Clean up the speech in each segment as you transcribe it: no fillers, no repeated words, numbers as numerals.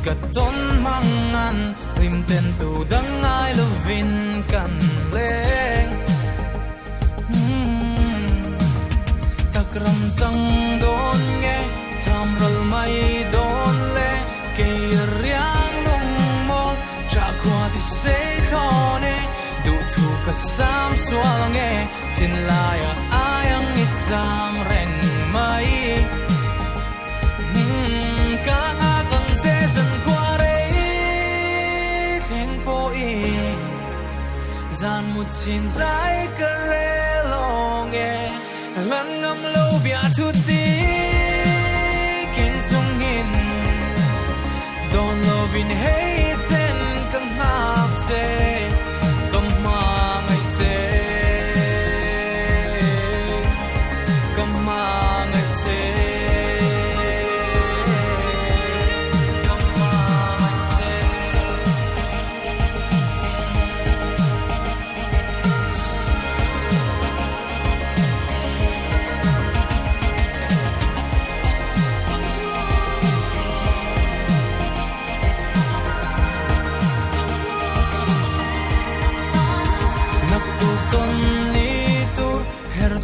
cả tôn mang ăn tìm tên tu đắng ai lo vin cần lên takram sang don nghe tham rul mai don le ke riang lung mo cha qua đi se thone du thu ka sam sual nghe tin lai ai ang it sam reng mai gian một xin dài cơ rê lo nghe lăn ngâm lâu bia thu tí kinh dung hin don lo vin hey ten cầm hạp tê cầm ma ngày tê cầm ma ngày tê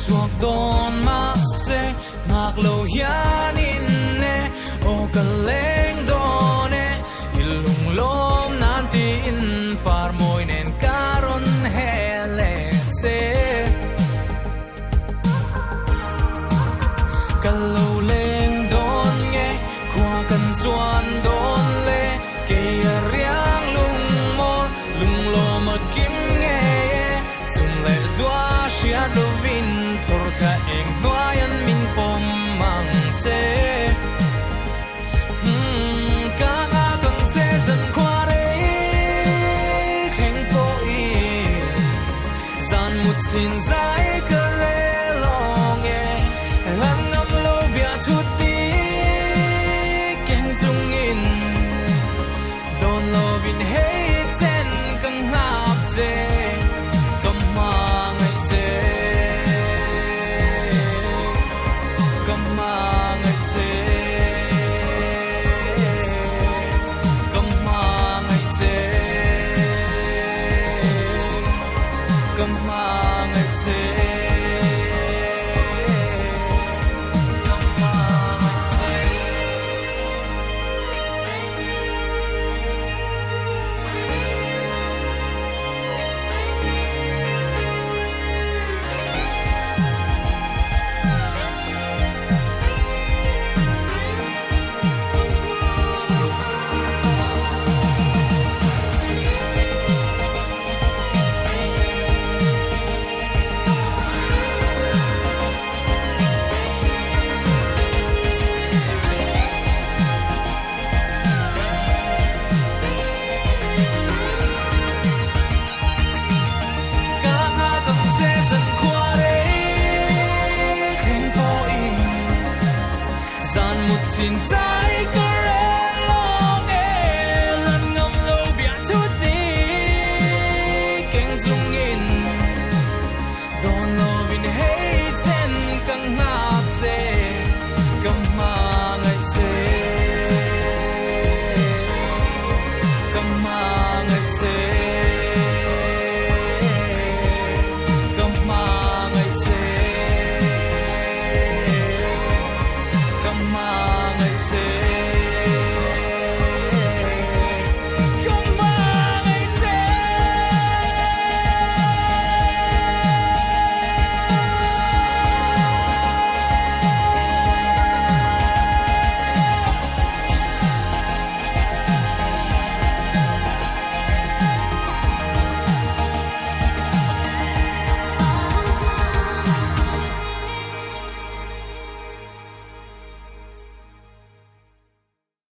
chuộc don ma se mak lo yanin ne o kaleng don ne ilung lom nan tin par moi nen karon hele se kalau leng don nge kwa kan chuan don le ke riang lung mo lung lo ma kim nge zum le zwa shia do vin sorka eng noyan min pom mang se ka kang se zan kwa re kheng po i zan mut sin za